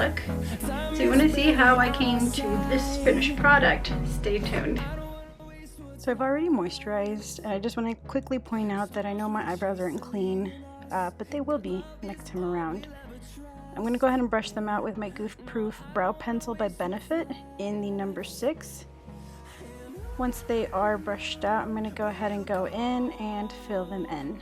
look. So you want to see how I came to this finished product, stay tuned. So I've already moisturized, and I just want to quickly point out that I know my eyebrows aren't clean, but they will be next time around. I'm going to go ahead and brush them out with my Goof Proof Brow Pencil by Benefit in the number 6. Once they are brushed out, I'm going to go ahead and go in and fill them in.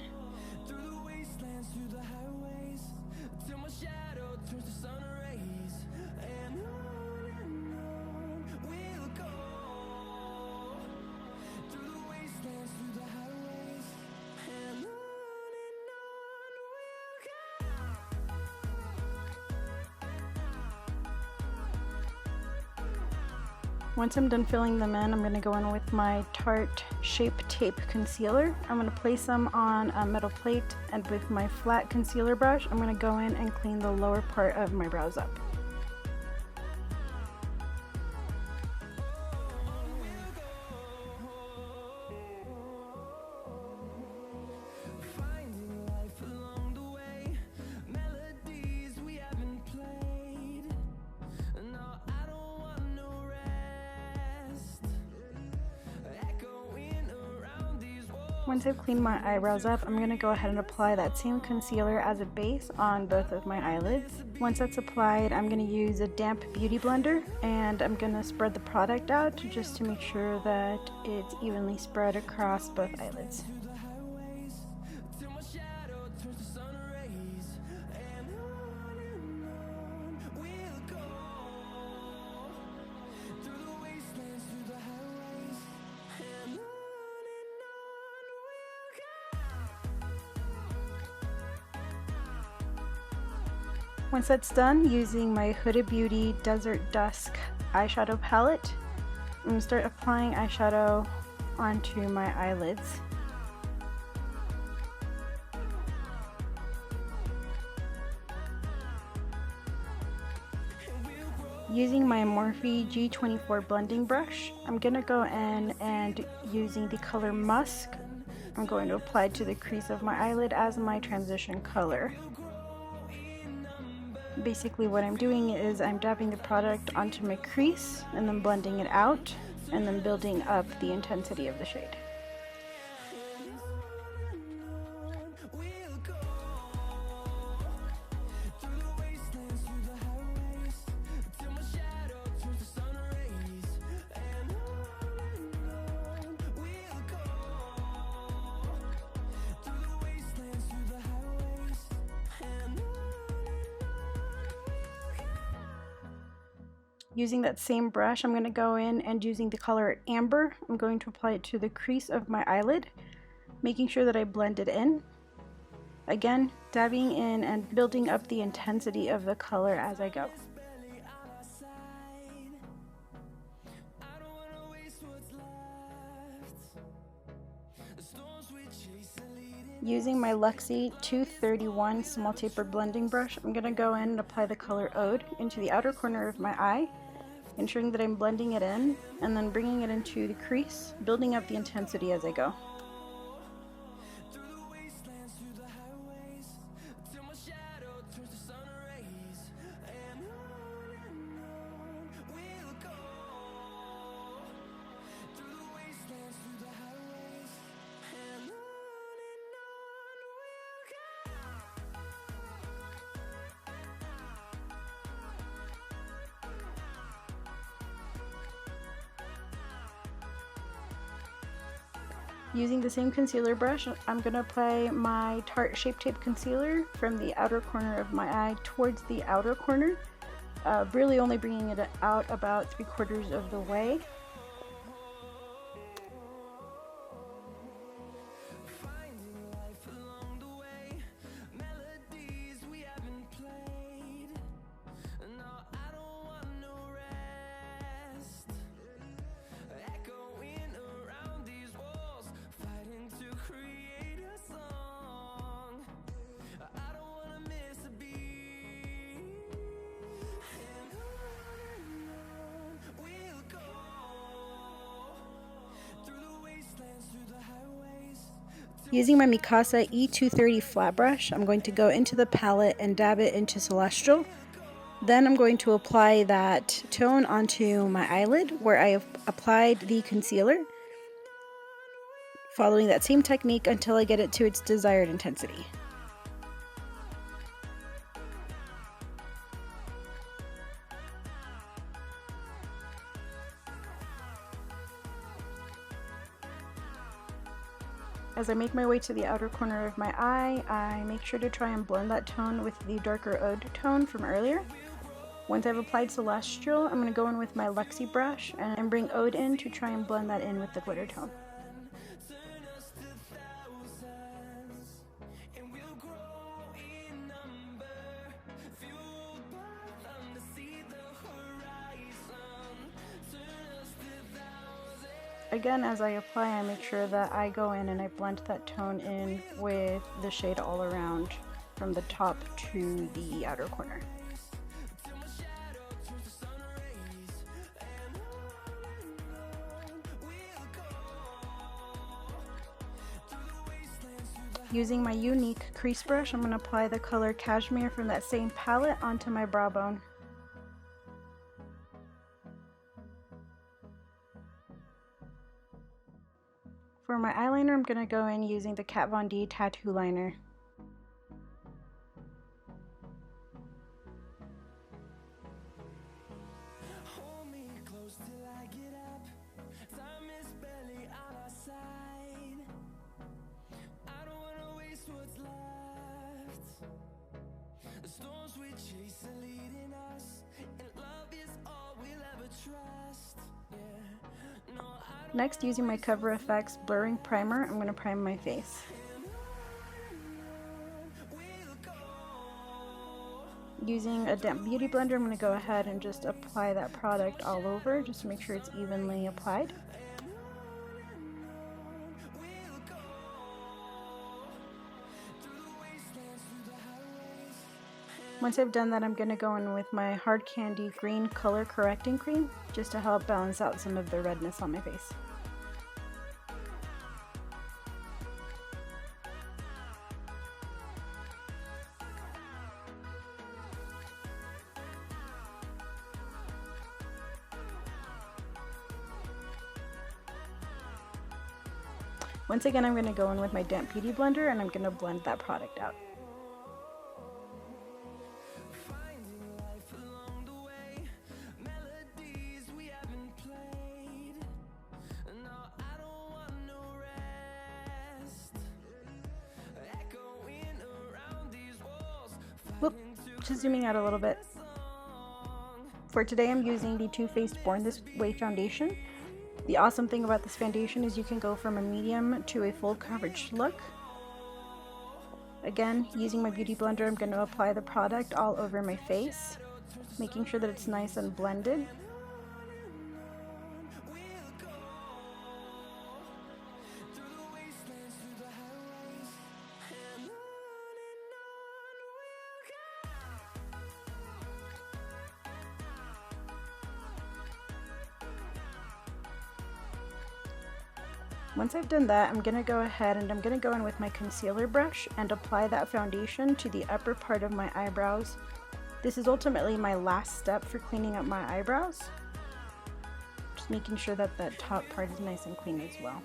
Once I'm done filling them in, I'm going to go in with my Tarte Shape Tape Concealer. I'm going to place them on a metal plate, and with my flat concealer brush, I'm going to go in and clean the lower part of my brows up. Once I've cleaned my eyebrows up, I'm going to go ahead and apply that same concealer as a base on both of my eyelids. Once that's applied, I'm going to use a damp beauty blender, and I'm going to spread the product out just to make sure that it's evenly spread across both eyelids. Once that's done, using my Huda Beauty Desert Dusk eyeshadow palette, I'm going to start applying eyeshadow onto my eyelids. Using my Morphe G24 blending brush, I'm going to go in and using the color Musk, I'm going to apply it to the crease of my eyelid as my transition color. Basically what I'm doing is I'm dabbing the product onto my crease and then blending it out and then building up the intensity of the shade. Using that same brush, I'm going to go in and using the color Amber, I'm going to apply it to the crease of my eyelid, making sure that I blend it in. Again, dabbing in and building up the intensity of the color as I go. Using my Luxie 231 small taper blending brush, I'm going to go in and apply the color Ode into the outer corner of my eye, ensuring that I'm blending it in and then bringing it into the crease, building up the intensity as I go. Using the same concealer brush, I'm going to apply my Tarte Shape Tape Concealer from the outer corner of my eye towards the outer corner, really only bringing it out about 3/4 of the way. Using my Mikasa E230 flat brush, I'm going to go into the palette and dab it into Celestial, Then I'm going to apply that tone onto my eyelid where I have applied the concealer, following that same technique until I get it to its desired intensity. As I make my way to the outer corner of my eye, I make sure to try and blend that tone with the darker Ode tone from earlier. Once I've applied Celestial, I'm going to go in with my Luxie brush and bring Ode in to try and blend that in with the glitter tone. Again, as I apply, I make sure that I go in and I blend that tone in with the shade All Around from the top to the outer corner. Using my unique crease brush, I'm going to apply the color Cashmere from that same palette onto my brow bone. For my eyeliner, I'm going to go in using the Kat Von D Tattoo Liner. Next, using my Cover FX Blurring Primer, I'm going to prime my face. Using a damp beauty blender, I'm going to go ahead and just apply that product all over, just to make sure it's evenly applied. Once I've done that, I'm going to go in with my Hard Candy Green Color Correcting Cream, just to help balance out some of the redness on my face. Once again, I'm going to go in with my damp beauty blender and I'm going to blend that product out. Whoop, just zooming out a little bit. For today, I'm using the Too Faced Born This Way foundation. The awesome thing about this foundation is you can go from a medium to a full coverage look. Again, using my beauty blender, I'm going to apply the product all over my face, making sure that it's nice and blended. Once I've done that, I'm going to go ahead and I'm going to go in with my concealer brush and apply that foundation to the upper part of my eyebrows. This is ultimately my last step for cleaning up my eyebrows. Just making sure that that top part is nice and clean as well.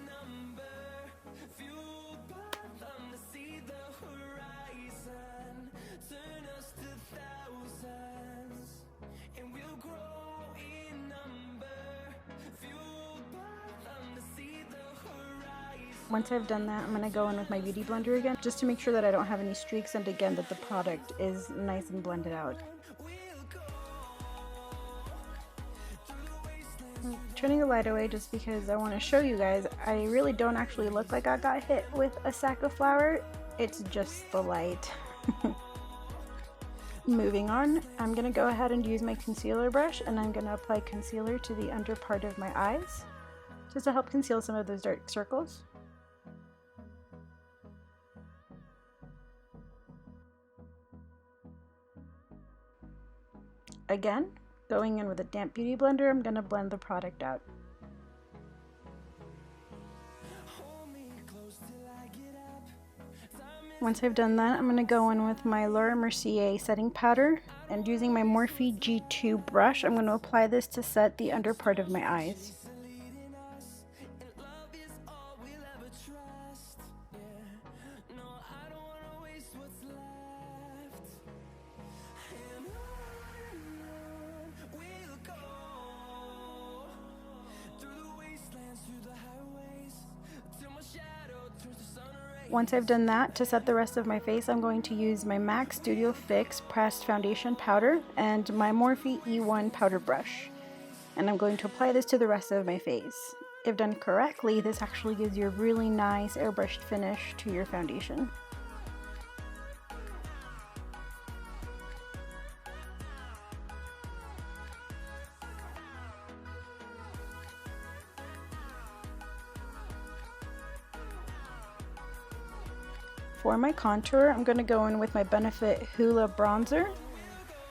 Once I've done that, I'm going to go in with my beauty blender again, just to make sure that I don't have any streaks and again that the product is nice and blended out. I'm turning the light away just because I want to show you guys, I really don't actually look like I got hit with a sack of flour, it's just the light. Moving on, I'm going to go ahead and use my concealer brush and I'm going to apply concealer to the under part of my eyes, just to help conceal some of those dark circles. Again, going in with a damp beauty blender, I'm going to blend the product out. Once I've done that, I'm going to go in with my Laura Mercier setting powder, and using my Morphe G2 brush, I'm going to apply this to set the under part of my eyes. Once I've done that, to set the rest of my face, I'm going to use my MAC Studio Fix pressed foundation powder and my Morphe E1 powder brush. And I'm going to apply this to the rest of my face. If done correctly, this actually gives you a really nice airbrushed finish to your foundation. For my contour, I'm going to go in with my Benefit Hoola bronzer,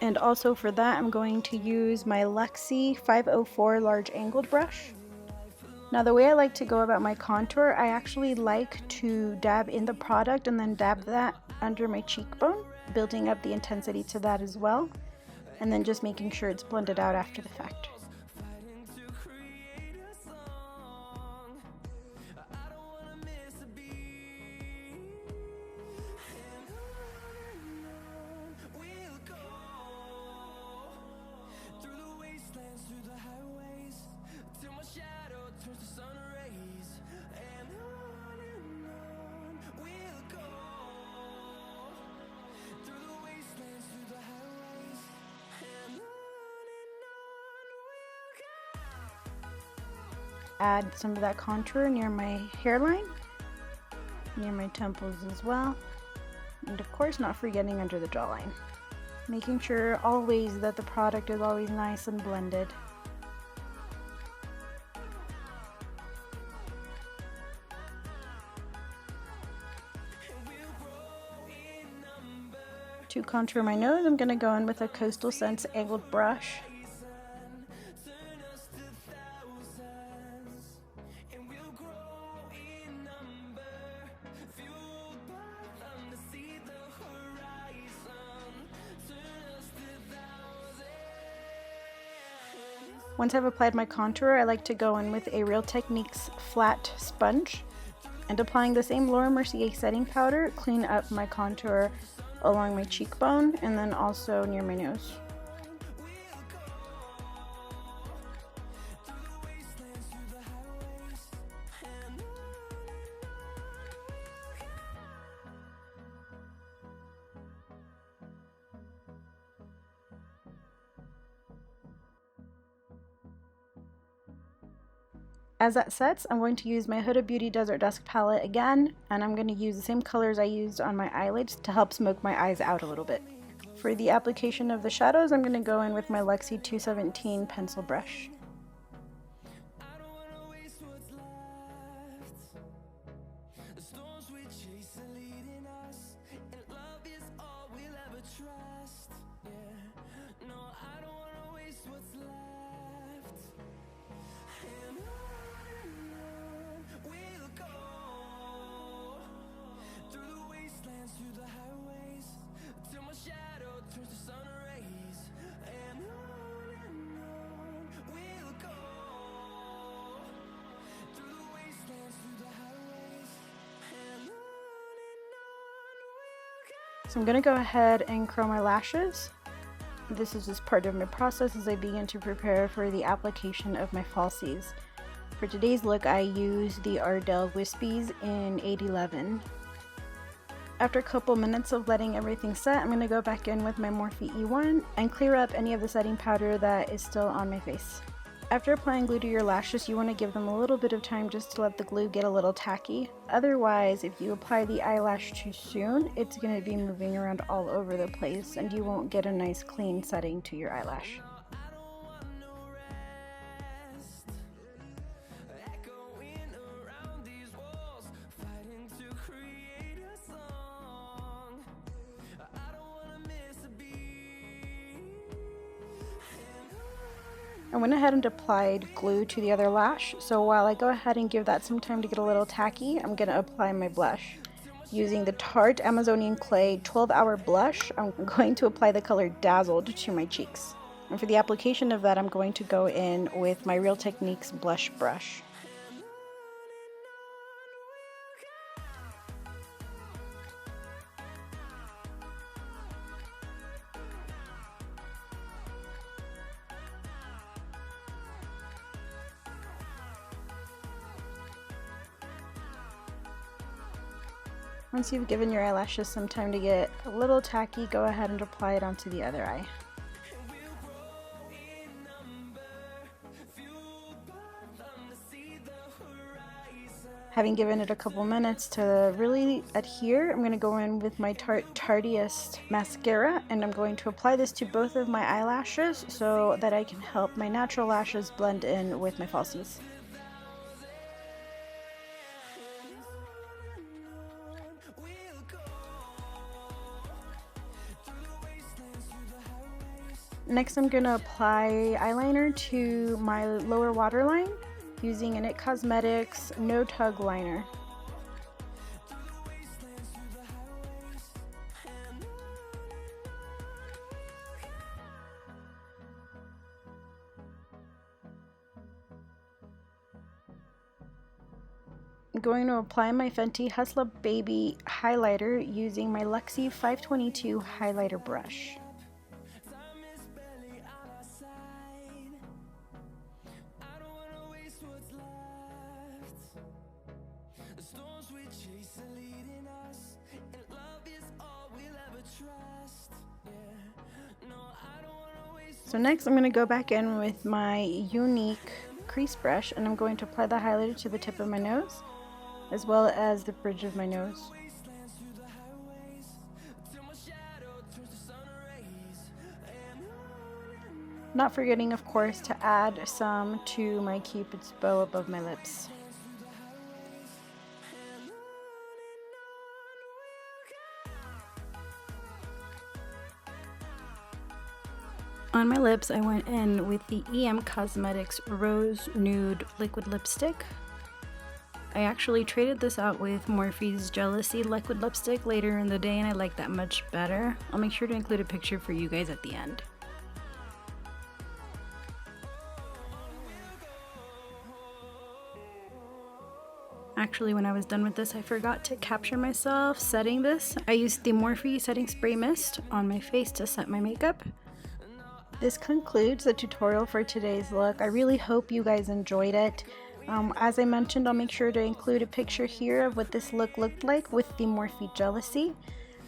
and also for that I'm going to use my Luxie 504 large angled brush. Now the way I like to go about my contour, I actually like to dab in the product and then dab that under my cheekbone, building up the intensity to that as well, and then just making sure it's blended out after the fact. Add some of that contour near my hairline, near my temples as well, and of course not forgetting under the jawline. Making sure always that the product is always nice and blended. To contour my nose, I'm going to go in with a Coastal Scents angled brush. Once I've applied my contour, I like to go in with a Real Techniques flat sponge, and applying the same Laura Mercier setting powder, clean up my contour along my cheekbone and then also near my nose. As that sets, I'm going to use my Huda Beauty Desert Dusk palette again, and I'm going to use the same colors I used on my eyelids to help smoke my eyes out a little bit. For the application of the shadows, I'm going to go in with my Luxie 217 pencil brush. So I'm going to go ahead and curl my lashes. This is just part of my process as I begin to prepare for the application of my falsies. For today's look, I use the Ardell Wispies in 811. After a couple minutes of letting everything set, I'm going to go back in with my Morphe E1 and clear up any of the setting powder that is still on my face. After applying glue to your lashes, you want to give them a little bit of time just to let the glue get a little tacky. Otherwise, if you apply the eyelash too soon, it's going to be moving around all over the place and you won't get a nice clean setting to your eyelash. I went ahead and applied glue to the other lash, so while I go ahead and give that some time to get a little tacky, I'm going to apply my blush. Using the Tarte Amazonian Clay 12-Hour Blush, I'm going to apply the color Dazzled to my cheeks. And for the application of that, I'm going to go in with my Real Techniques blush brush. Once you've given your eyelashes some time to get a little tacky, go ahead and apply it onto the other eye. Having given it a couple minutes to really adhere, I'm going to go in with my Tarteist mascara, and I'm going to apply this to both of my eyelashes so that I can help my natural lashes blend in with my falsies. Next, I'm going to apply eyeliner to my lower waterline using an IT Cosmetics No Tug liner. I'm going to apply my Fenty Hustler Baby highlighter using my Luxie 522 highlighter brush. So next I'm going to go back in with my Younique crease brush, and I'm going to apply the highlighter to the tip of my nose as well as the bridge of my nose. Not forgetting, of course, to add some to my Cupid's bow above my lips. On my lips, I went in with the EM Cosmetics Rose Nude Liquid Lipstick. I actually traded this out with Morphe's Jealousy Liquid Lipstick later in the day, and I like that much better. I'll make sure to include a picture for you guys at the end. Actually, when I was done with this, I forgot to capture myself setting this. I used the Morphe Setting Spray Mist on my face to set my makeup. This concludes the tutorial for today's look. I really hope you guys enjoyed it. As I mentioned, I'll make sure to include a picture here of what this look looked like with the Morphe Jealousy.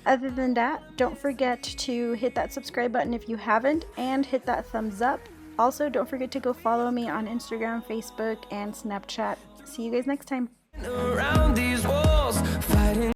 Other than that, don't forget to hit that subscribe button if you haven't, and hit that thumbs up. Also, don't forget to go follow me on Instagram, Facebook, and Snapchat. See you guys next time. Around these walls, fighting